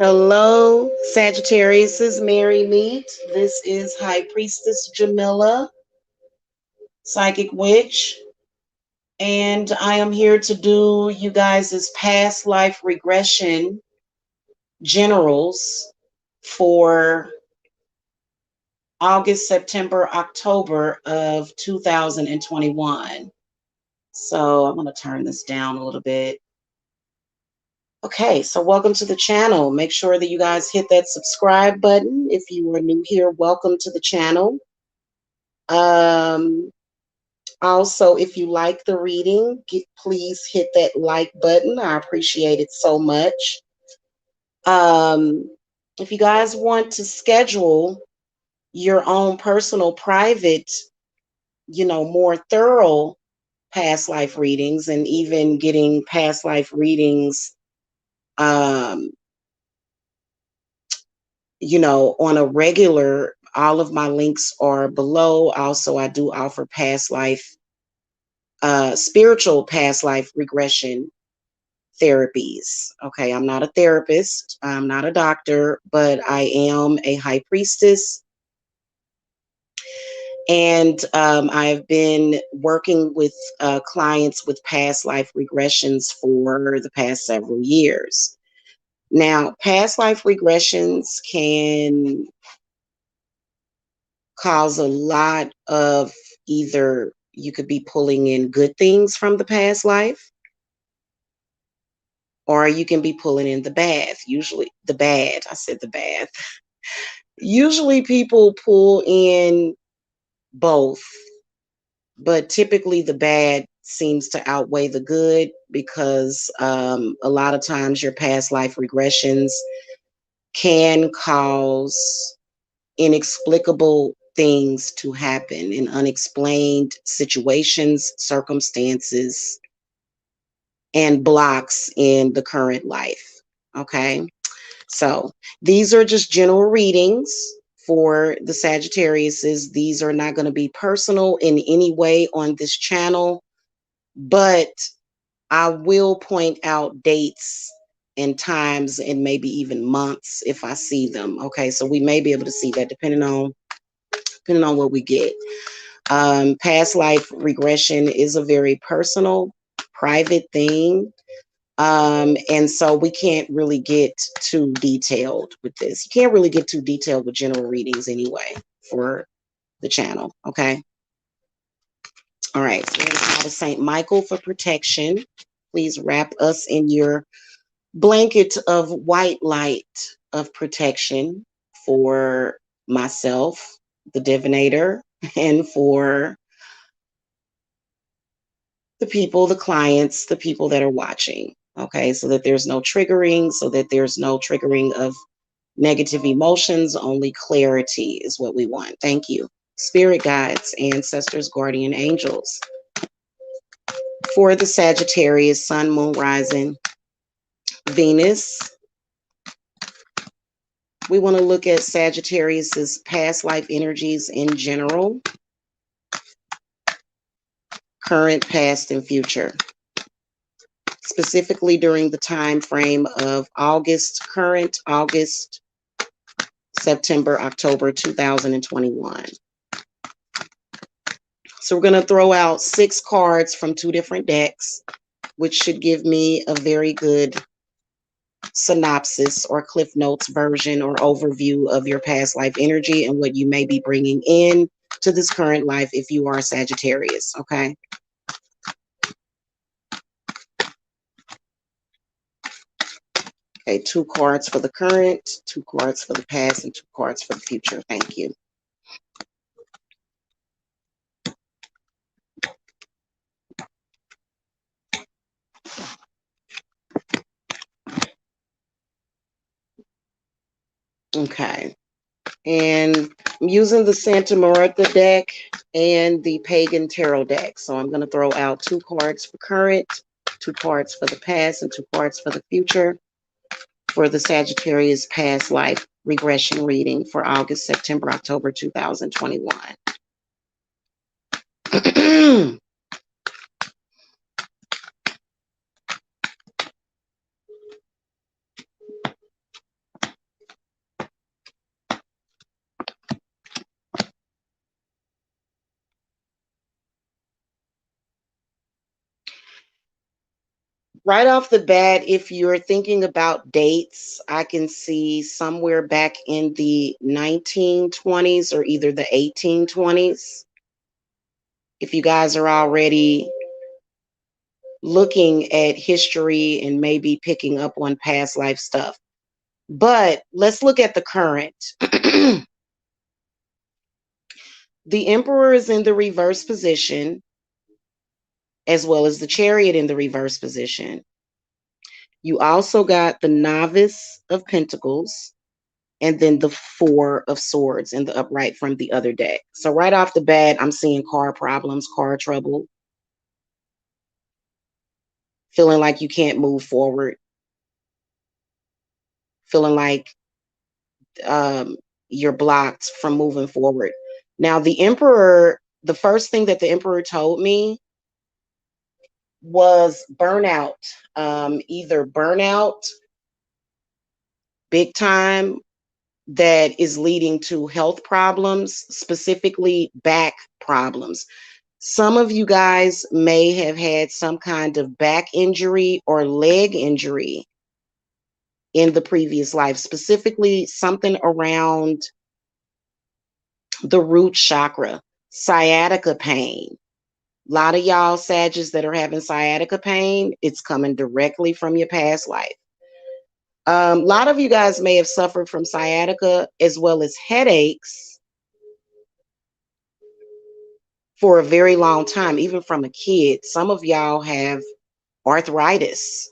Hello, Sagittarius, Merry Meet. This is High Priestess Jamila, Psychic Witch, and I am here to do you guys' past life regression generals for August, September, October of 2021. So I'm going to turn this down a little bit. Okay, so welcome to the channel. Make sure that you guys hit that subscribe button. If you are new here, welcome to the channel. Um, Also, if you like the reading, please hit that like button. I appreciate it so much. Um, if you guys want to schedule your own personal, private, more thorough past life readings and even getting past life readings, um, on a regular, all of my links are below. Also, I do offer past life, spiritual past life regression therapies. Okay, I'm not a therapist, I'm not a doctor, but I am a high priestess. And I've been working with clients with past life regressions for the past several years. Now, past life regressions can cause a lot of, either you could be pulling in good things from the past life, or you can be pulling in the bad. Usually the bad, I said the bad. Usually people pull in both, but typically the bad seems to outweigh the good because a lot of times your past life regressions can cause inexplicable things to happen in unexplained situations, circumstances, and blocks in the current life. Okay. So these are just general readings for the Sagittariuses. These are not going to be personal in any way on this channel, but I will point out dates and times and maybe even months if I see them. Okay, so we may be able to see that depending on what we get. Past life regression is a very personal, private thing. And so we can't really get too detailed with this. You can't really get too detailed with general readings anyway for the channel. Okay. All right. So we're going to call to Saint Michael for protection. Please wrap us in your blanket of white light of protection for myself, the divinator, and for the people, the clients, the people that are watching. Okay, so that there's no triggering, of negative emotions, only clarity is what we want. Thank you. Spirit guides, ancestors, guardian angels. For the Sagittarius, Sun, Moon, Rising, Venus, we want to look at Sagittarius's past life energies in general, current, past, and future. Specifically during the time frame of August, current August, September, October 2021. So we're going to throw out 6 cards from 2 different decks, which should give me a very good synopsis or Cliff Notes version or overview of your past life energy and what you may be bringing in to this current life if you are a Sagittarius, okay? Okay, 2 cards for the current, 2 cards for the past, and 2 cards for the future. Thank you. Okay. And I'm using the Santa Marta deck and the Pagan Tarot deck. So I'm going to throw out 2 cards for current, 2 cards for the past, and 2 cards for the future for the Sagittarius past life regression reading for August, September, October 2021. Right off the bat, if you're thinking about dates, I can see somewhere back in the 1920s or either the 1820s. If you guys are already looking at history and maybe picking up on past life stuff. But let's look at the current. The Emperor is in the reverse position, as well as the Chariot in the reverse position. You also got the Novice of Pentacles, and then the Four of Swords in the upright from the other deck. So right off the bat, I'm seeing car problems, car trouble, feeling like you can't move forward, feeling like um, you're blocked from moving forward. Now, the Emperor, the first thing that the Emperor told me was burnout, either burnout big time that is leading to health problems, specifically back problems. Some of you guys may have had some kind of back injury or leg injury in the previous life, specifically something around the root chakra, sciatica pain. A lot of y'all Sagittarius that are having sciatica pain, it's coming directly from your past life. A lot of you guys may have suffered from sciatica as well as headaches for a very long time, even from a kid. Some of y'all have arthritis.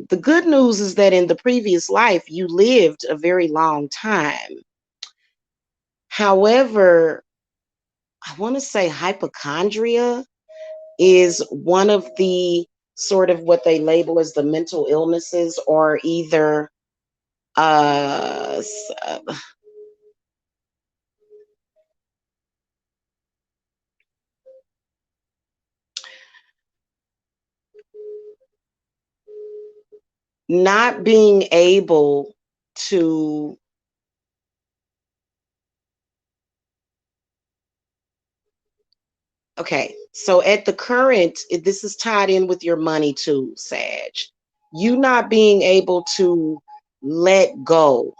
The good news is that in the previous life, you lived a very long time. However, I want to say hypochondria is one of the sort of what they label as the mental illnesses, or either uh, not being able to okay, so at the current, this is tied in with your money too, Sag. You not being able to let go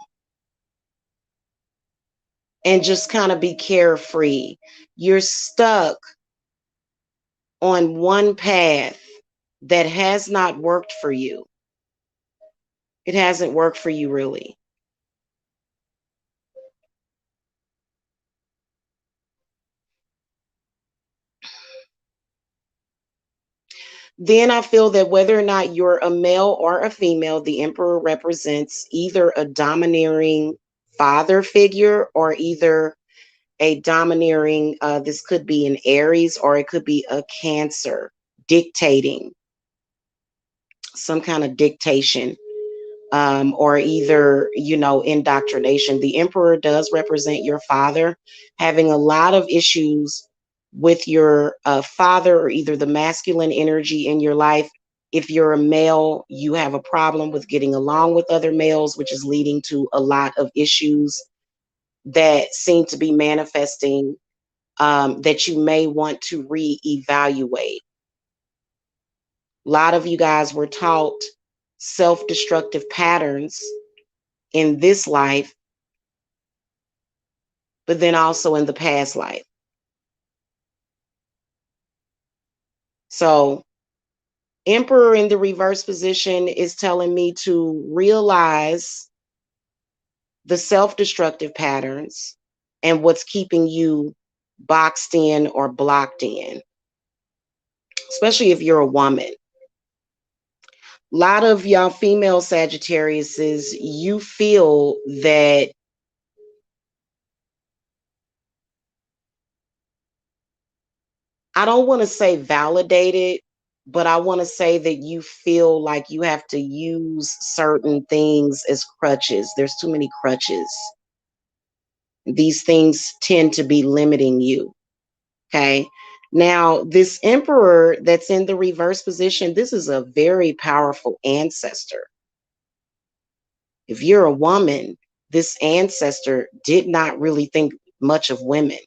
and just kind of be carefree. You're stuck on one path that has not worked for you. It hasn't worked for you really. Then I feel that whether or not you're a male or a female, the Emperor represents either a domineering father figure or either a domineering, this could be an Aries or it could be a Cancer dictating, some kind of dictation, or either, indoctrination. The Emperor does represent your father, having a lot of issues with your father or either the masculine energy in your life. If you're a male, you have a problem with getting along with other males, which is leading to a lot of issues that seem to be manifesting, that you may want to reevaluate. A lot of you guys were taught self destructive patterns in this life, but then also in the past life. So, Emperor in the reverse position is telling me to realize the self destructive patterns and what's keeping you boxed in or blocked in, especially if you're a woman. A lot of y'all female Sagittariuses, you feel that I don't want to say validated, but I want to say that you feel like you have to use certain things as crutches. There's too many crutches. These things tend to be limiting you. Okay. Now, this Emperor that's in the reverse position, this is a very powerful ancestor. If you're a woman, this ancestor did not really think much of women.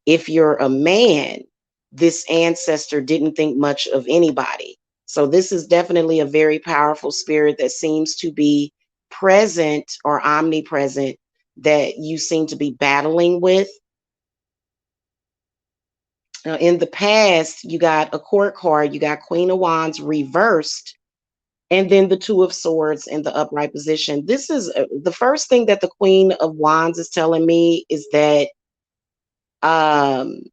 If you're a man, this ancestor didn't think much of anybody. So this is definitely a very powerful spirit that seems to be present or omnipresent, that you seem to be battling with. Now, in the past, you got a court card, you got Queen of Wands reversed, and then the Two of Swords in the upright position. This is the first thing that the Queen of Wands is telling me is that um,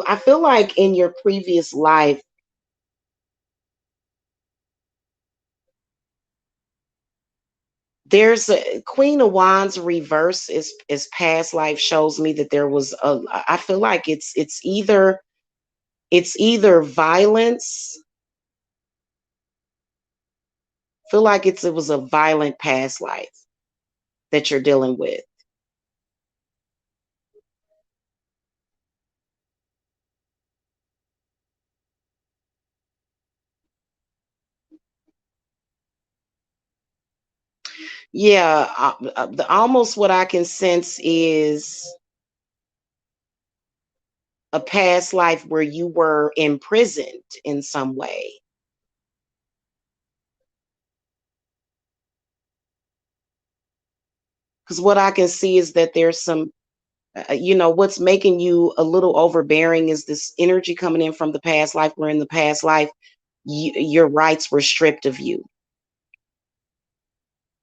I feel like in your previous life, there's a Queen of Wands reverse is past life, shows me that there was a, I feel like it's either violence. Feel like it was a violent past life that you're dealing with. Yeah, almost what I can sense is a past life where you were imprisoned in some way. Because what I can see is that there's some, what's making you a little overbearing is this energy coming in from the past life, where in the past life, your rights were stripped of you.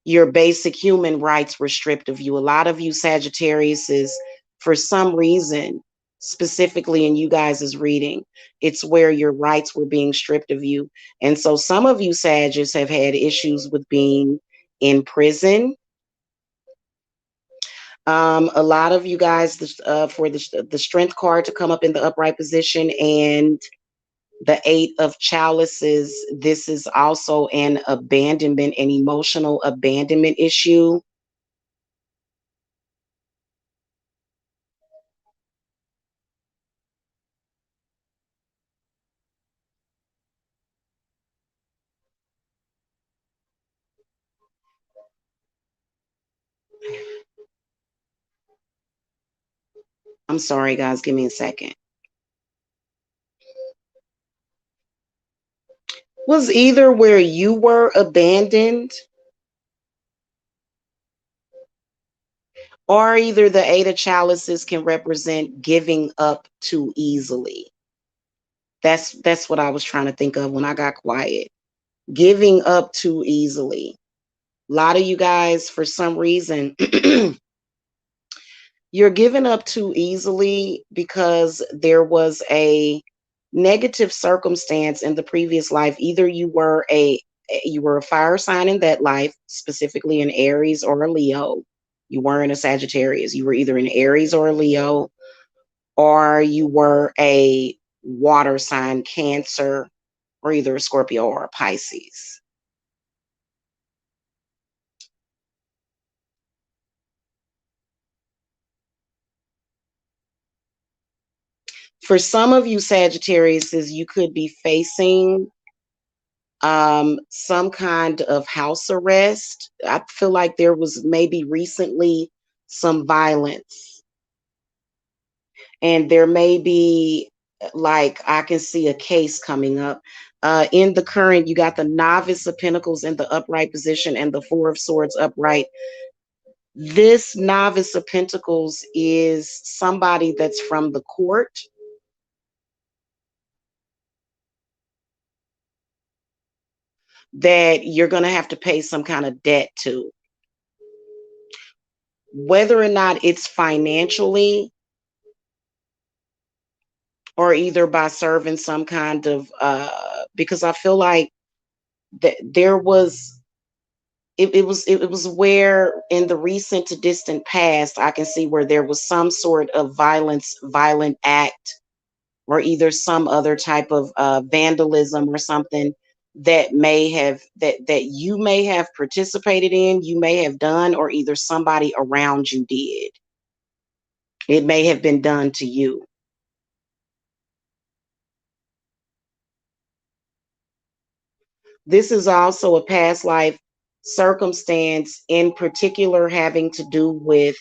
Your basic human rights were stripped of you. A lot of you Sagittarius is, for some reason, specifically in you guys' reading, it's where your rights were being stripped of you. And so some of you Sagittarius have had issues with being in prison. A lot of you guys, for the strength card to come up in the upright position and the Eight of Chalices, this is also an abandonment, an emotional abandonment issue. I'm sorry, guys, give me a second. Was either where you were abandoned, or either the Eight of Chalices can represent giving up too easily. That's what I was trying to think of when I got quiet. Giving up too easily. A lot of you guys, for some reason, you're giving up too easily because there was a negative circumstance in the previous life. Either you were a fire sign in that life, specifically an Aries or a Leo. You weren't a Sagittarius. You were either an Aries or a Leo, or you were a water sign, Cancer, or either a Scorpio or a Pisces. For some of you Sagittarius, you could be facing some kind of house arrest. I feel like there was maybe recently some violence, and there may be, like, I can see a case coming up. In the current, you got the Novice of Pentacles in the upright position and the Four of Swords upright. This Novice of Pentacles is somebody that's from the court, that you're going to have to pay some kind of debt to. Whether or not it's financially, or either by serving some kind of, because I feel like that there was, it was where in the recent to distant past, I can see where there was some sort of violent act, or either some other type of vandalism or something that you may have participated in, you may have done, or either somebody around you did. It may have been done to you. This is also a past life circumstance, in particular having to do with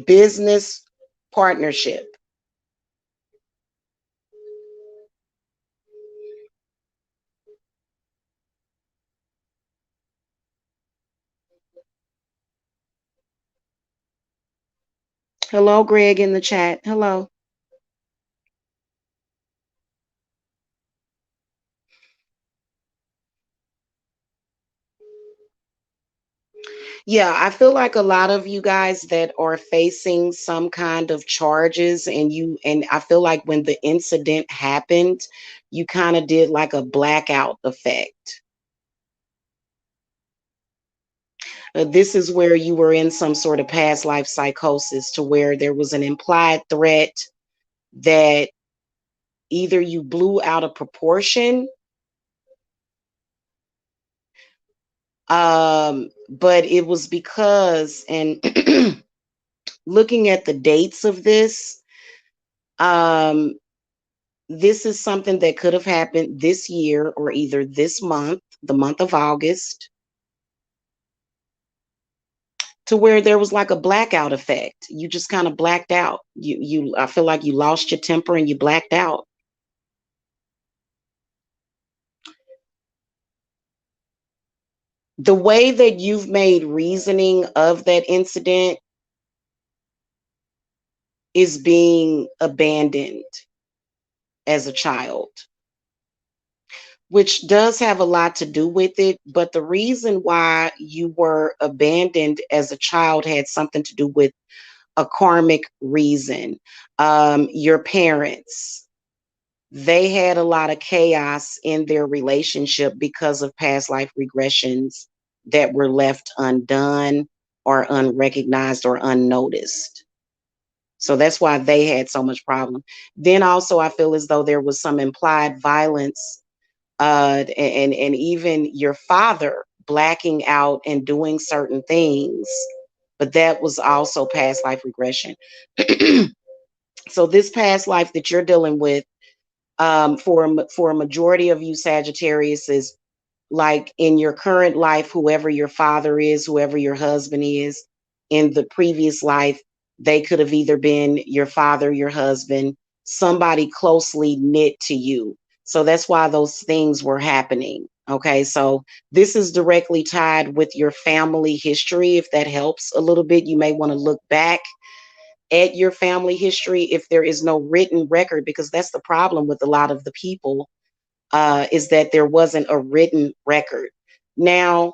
business partnership. Hello, Greg in the chat. Hello. Yeah, I feel like a lot of you guys that are facing some kind of charges, and I feel like when the incident happened, you kind of did like a blackout effect. This is where you were in some sort of past life psychosis, to where there was an implied threat that either you blew out of proportion, but it was because, and looking at the dates of this, um, this is something that could have happened this year or either this month, the month of August, to where there was like a blackout effect. You just kind of blacked out. I feel like you lost your temper and you blacked out. The way that you've made reasoning of that incident is being abandoned as a child, which does have a lot to do with it. But the reason why you were abandoned as a child had something to do with a karmic reason. Your parents, they had a lot of chaos in their relationship because of past life regressions that were left undone or unrecognized or unnoticed. So that's why they had so much problem. Then also, I feel as though there was some implied violence, and even your father blacking out and doing certain things, but that was also past life regression. So this past life that you're dealing with, for a majority of you Sagittarius, is like in your current life, whoever your father is, whoever your husband is, in the previous life, they could have either been your father, your husband, somebody closely knit to you. So that's why those things were happening. Okay, so this is directly tied with your family history. If that helps a little bit, you may want to look back at your family history if there is no written record, because that's the problem with a lot of the people, is that there wasn't a written record. Now,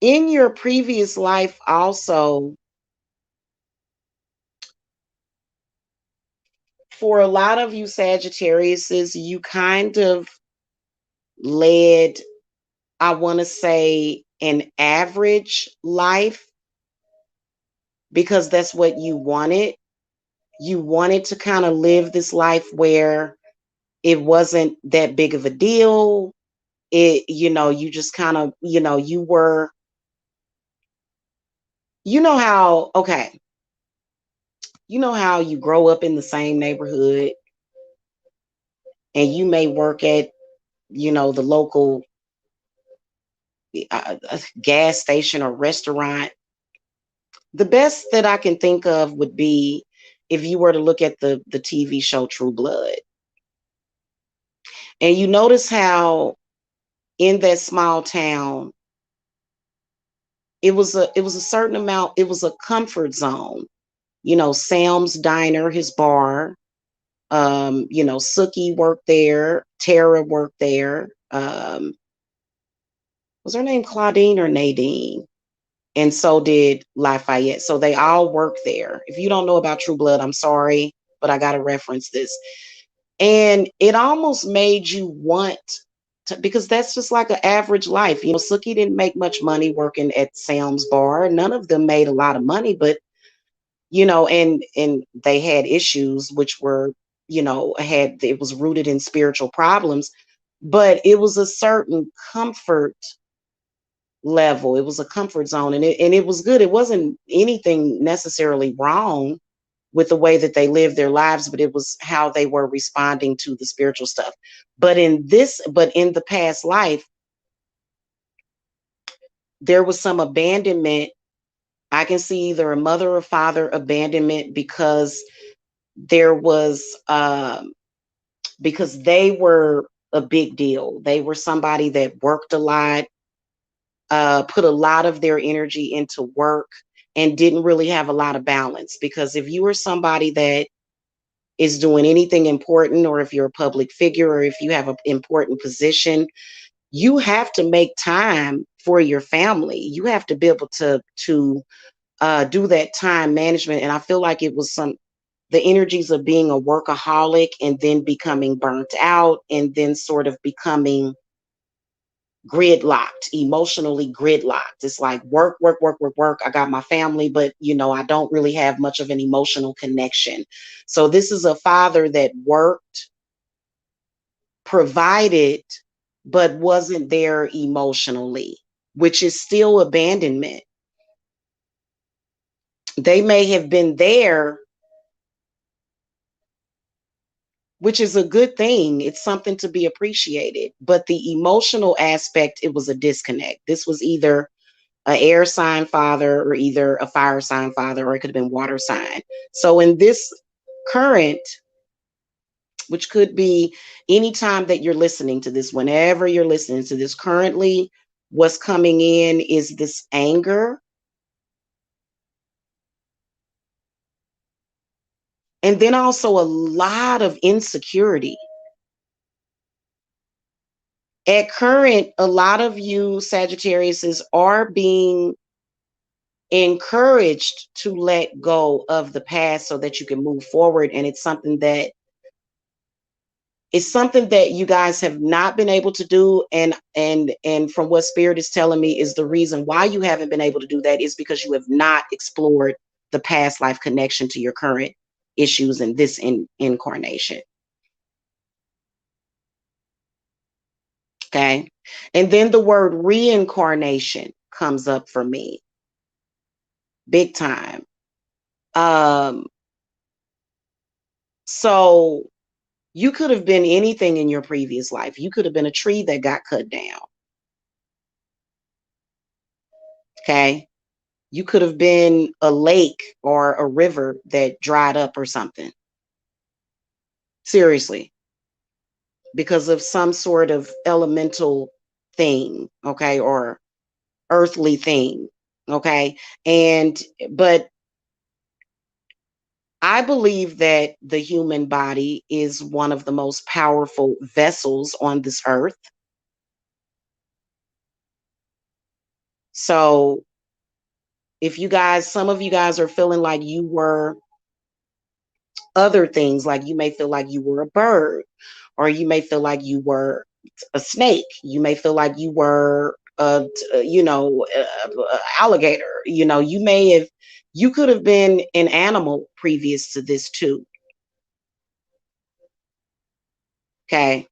in your previous life, also, for a lot of you Sagittariuses, you kind of led, I want to say, an average life because that's what you wanted. You wanted to kind of live this life where it wasn't that big of a deal. You just kind of, you were, how, okay, how you grow up in the same neighborhood and you may work at, the local gas station or restaurant. The best that I can think of would be if you were to look at the TV show True Blood. And you notice how in that small town, it was a certain amount, it was a comfort zone. Sam's Diner, his bar, Sookie worked there, Tara worked there. Was her name Claudine or Nadine? And so did Lafayette. So they all work there. If you don't know about True Blood, I'm sorry, but I got to reference this. And it almost made you want to, because that's just like an average life. Sookie didn't make much money working at Sam's bar. None of them made a lot of money, but and they had issues which were, it was rooted in spiritual problems, but it was a certain comfort level. It was a comfort zone, and it was good. It wasn't anything necessarily wrong, with the way that they lived their lives, but it was how they were responding to the spiritual stuff. But in the past life, there was some abandonment. I can see either a mother or father abandonment because there was because they were a big deal. They were somebody that worked a lot, put a lot of their energy into work, and didn't really have a lot of balance. Because if you were somebody that is doing anything important, or if you're a public figure, or if you have an important position, you have to make time for your family. You have to be able to do that time management. And I feel like it was the energies of being a workaholic and then becoming burnt out and then sort of becoming gridlocked, emotionally gridlocked. It's like work, work, work, work, work. I got my family, but I don't really have much of an emotional connection. So this is a father that worked, provided, but wasn't there emotionally, which is still abandonment. They may have been there, which is a good thing. It's something to be appreciated. But the emotional aspect, it was a disconnect. This was either an air sign father or either a fire sign father, or it could have been water sign. So in this current, which could be anytime that you're listening to this, whenever you're listening to this currently, what's coming in is this anger. And then also a lot of insecurity. At current, a lot of you Sagittariuses are being encouraged to let go of the past so that you can move forward. And it's something that you guys have not been able to do. And from what Spirit is telling me, is the reason why you haven't been able to do that is because you have not explored the past life connection to your current issues in this incarnation. Okay. And then the word reincarnation comes up for me big time. So you could have been anything in your previous life. You could have been a tree that got cut down. Okay. You could have been a lake or a river that dried up or something. Seriously. Because of some sort of elemental thing. Okay. Or earthly thing. Okay. But I believe that the human body is one of the most powerful vessels on this earth. So if some of you guys are feeling like you were other things, like you may feel like you were a bird, or you may feel like you were a snake, you may feel like you were alligator, you could have been an animal previous to this too. Okay.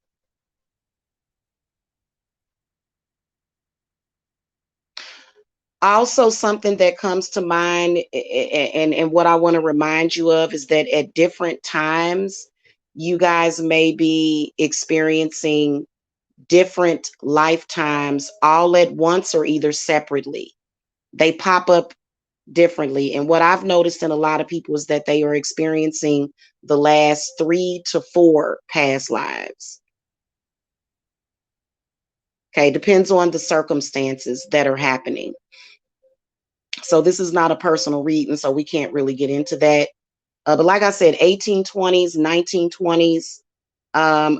Also, something that comes to mind, and what I want to remind you of, is that at different times, you guys may be experiencing different lifetimes all at once or either separately. They pop up differently. And what I've noticed in a lot of people is that they are experiencing the last 3 to 4 past lives. Okay, depends on the circumstances that are happening. So this is not a personal reading, so we can't really get into that. But like I said, 1820s, 1920s,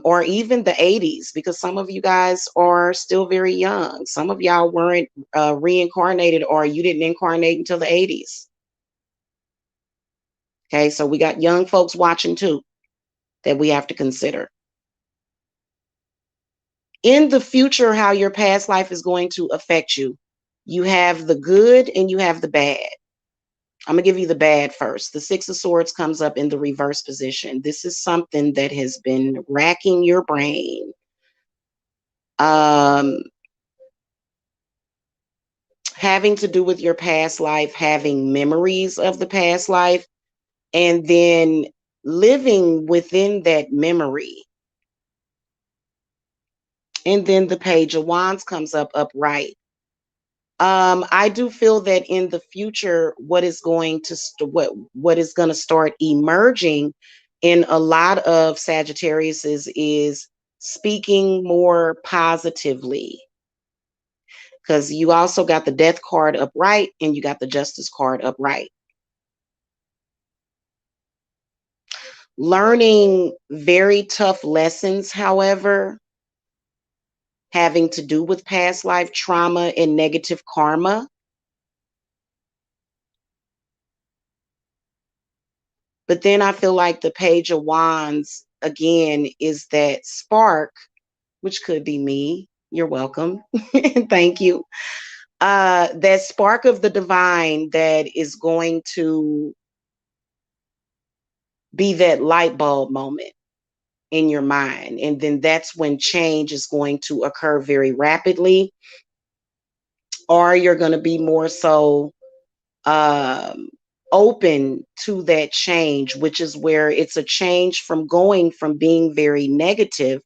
or even the 80s, because some of you guys are still very young. Some of y'all weren't reincarnated, or you didn't incarnate until the 80s. Okay, so we got young folks watching too that we have to consider. In the future, how your past life is going to affect you. You have the good and you have the bad. I'm going to give you the bad first. The Six of Swords comes up in the reverse position. This is something that has been racking your brain. Having to do with your past life, having memories of the past life. and then living within that memory. And then the Page of Wands comes up upright. I do feel that in the future, what is going to what is going to start emerging in a lot of Sagittarius is speaking more positively, because you also got the Death card upright and you got the Justice card upright. Learning very tough lessons, however, having to do with past life trauma and negative karma. But then I feel like the Page of Wands, again, is that spark, which could be me. You're welcome. Thank you. That spark of the divine that is going to be that light bulb moment in your mind. And then that's when change is going to occur very rapidly, or you're going to be more so open to that change, which is where it's a change from going from being very negative,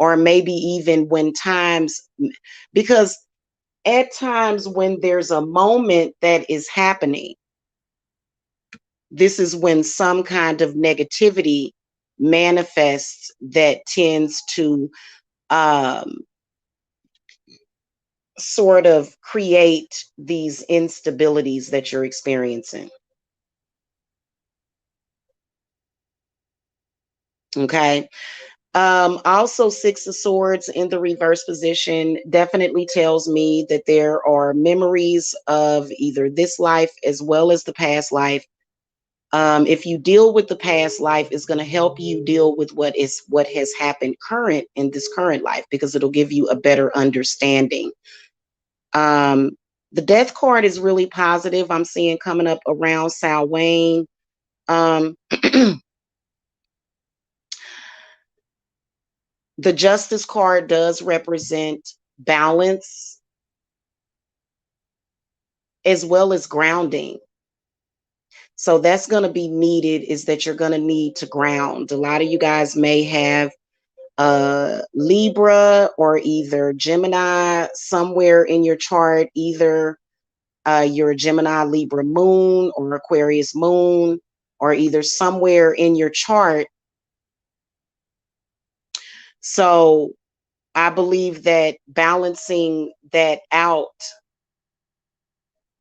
or maybe even when times, because at times when there's a moment that is happening, this is when some kind of negativity manifests that tends to um, sort of create these instabilities that you're experiencing. Okay. Also, Six of Swords in the reverse position definitely tells me that there are memories of either this life as well as the past life. If you deal with the past life, it's going to help you deal with what has happened current in this current life, because it'll give you a better understanding. Um, the Death card is really positive. I'm seeing coming up around Samhain. Um, the Justice card does represent balance as well as grounding. So that's going to be needed, is that you're going to need to ground. A lot of you guys may have Libra or either Gemini somewhere in your chart, either your Gemini Libra moon or Aquarius moon, or either somewhere in your chart. So I believe that balancing that out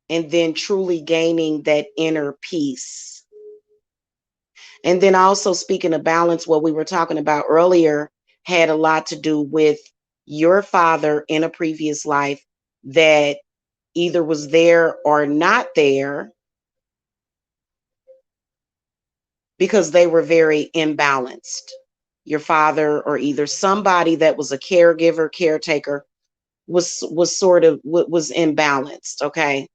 and then truly gaining that inner peace. And then also, speaking of balance, what we were talking about earlier had a lot to do with your father in a previous life that either was there or not there because they were very imbalanced. Your father, or either somebody that was a caregiver, caretaker, was sort of was imbalanced. Okay.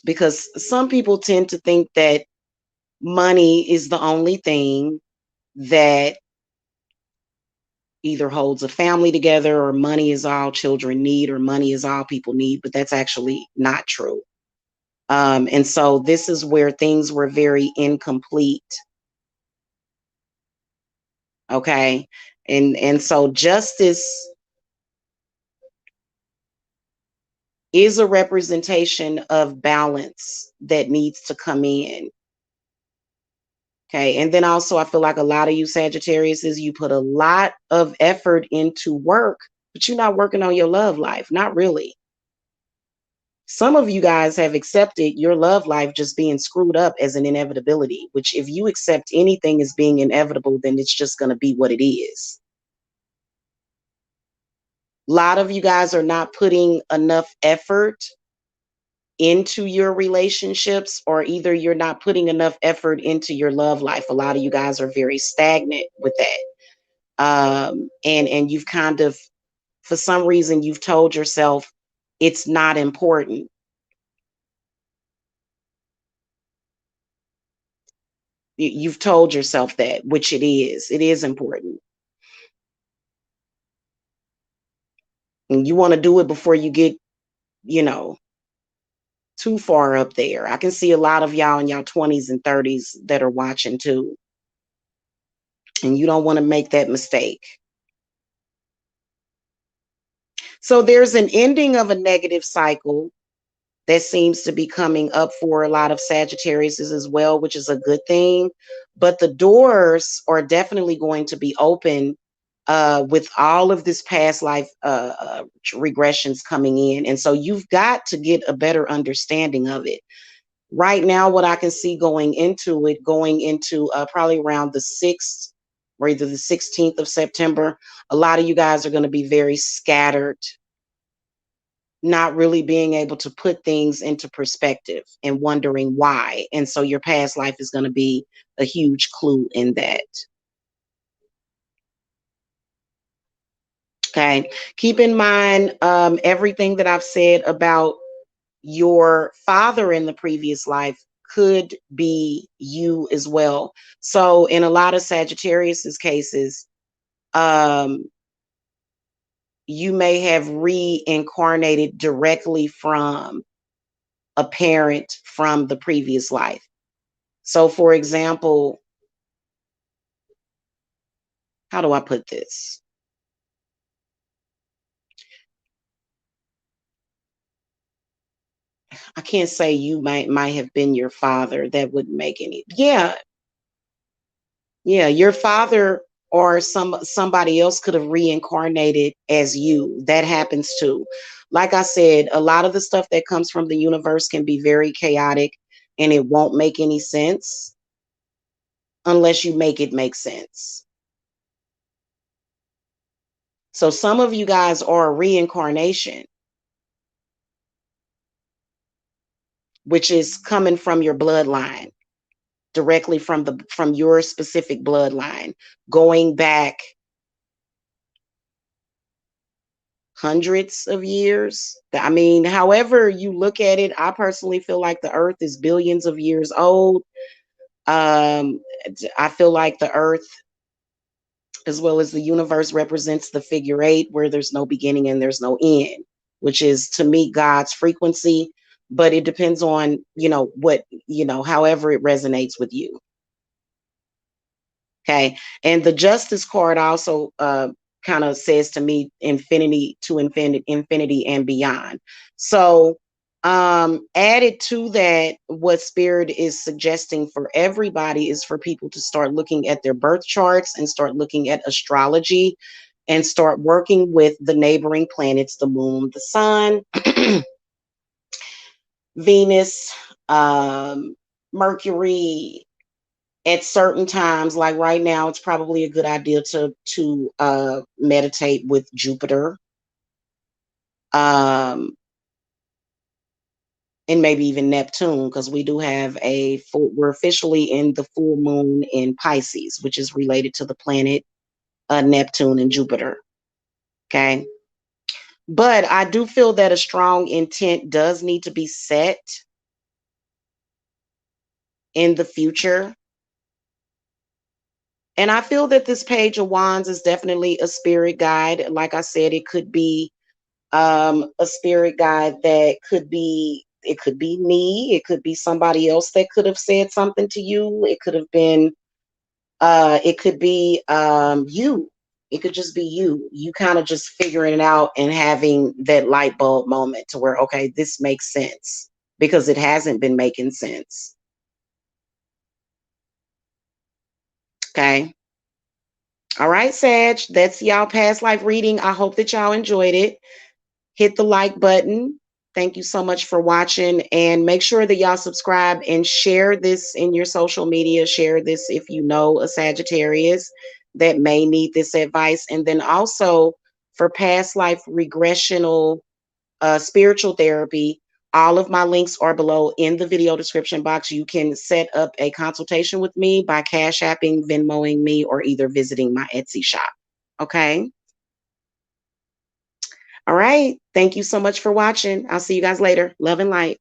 Because some people tend to think that money is the only thing that either holds a family together, or money is all children need, or money is all people need, but that's actually not true. And so this is where things were very incomplete. Okay. And so justice is a representation of balance that needs to come in. Okay. And then also, I feel like a lot of you Sagittarius is you put a lot of effort into work, but you're not working on your love life. Not really. Some of you guys have accepted your love life just being screwed up as an inevitability, which, if you accept anything as being inevitable, then it's just going to be what it is. A lot of you guys are not putting enough effort into your relationships, or either you're not putting enough effort into your love life. A lot of you guys are very stagnant with that. And you've kind of, for some reason, you've told yourself it's not important. You've told yourself that, which it is. It is important. And you want to do it before you get, you know, too far up there. I can see a lot of y'all in y'all 20s and 30s that are watching too. And you don't want to make that mistake. So there's an ending of a negative cycle that seems to be coming up for a lot of Sagittarius as well, which is a good thing. But the doors are definitely going to be open with all of this past life regressions coming in. And so you've got to get a better understanding of it. Right now, what I can see going into probably around the 6th or either the 16th of September, a lot of you guys are going to be very scattered, not really being able to put things into perspective and wondering why. And so your past life is going to be a huge clue in that. Okay. Keep in mind everything that I've said about your father in the previous life could be you as well. So in a lot of Sagittarius's cases, you may have reincarnated directly from a parent from the previous life. So for example, how do I put this? I can't say you might have been your father. That wouldn't make any. Yeah, yeah, your father or somebody else could have reincarnated as you. That happens too. Like I said, a lot of the stuff that comes from the universe can be very chaotic and it won't make any sense unless you make it make sense. So some of you guys are a reincarnation, which is coming from your bloodline, directly from your specific bloodline, going back hundreds of years. I mean, however you look at it, I personally feel like the earth is billions of years old. I feel like the earth, as well as the universe, represents the figure eight, where there's no beginning and there's no end, which is to me God's frequency. But it depends on, however it resonates with you. Okay. And the justice card also kind of says to me infinity to infinity and beyond. So added to that, what spirit is suggesting for everybody is for people to start looking at their birth charts and start looking at astrology and start working with the neighboring planets, the moon, the sun, Venus, Mercury, at certain times. Like right now, it's probably a good idea to meditate with Jupiter, and maybe even Neptune, because we do have we're officially in the full moon in Pisces, which is related to the planet Neptune and Jupiter. Okay. But I do feel that a strong intent does need to be set in the future. And I feel that this Page of Wands is definitely a spirit guide. Like I said, it could be a spirit guide that could be, it could be me, it could be somebody else that could have said something to you, it could have been it could be you, it could just be you kind of just figuring it out and having that light bulb moment to where, okay, this makes sense, because it hasn't been making sense. Okay. All right, Sag, that's y'all past life reading. I hope that y'all enjoyed it. Hit the like button. Thank you so much for watching, and make sure that y'all subscribe and share this in your social media. Share this if you know a Sagittarius that may need this advice. And then also for past life regressional spiritual therapy, all of my links are below in the video description box. You can set up a consultation with me by Cashapping, Venmoing me, or either visiting my Etsy shop. Okay. All right. Thank you so much for watching. I'll see you guys later. Love and light.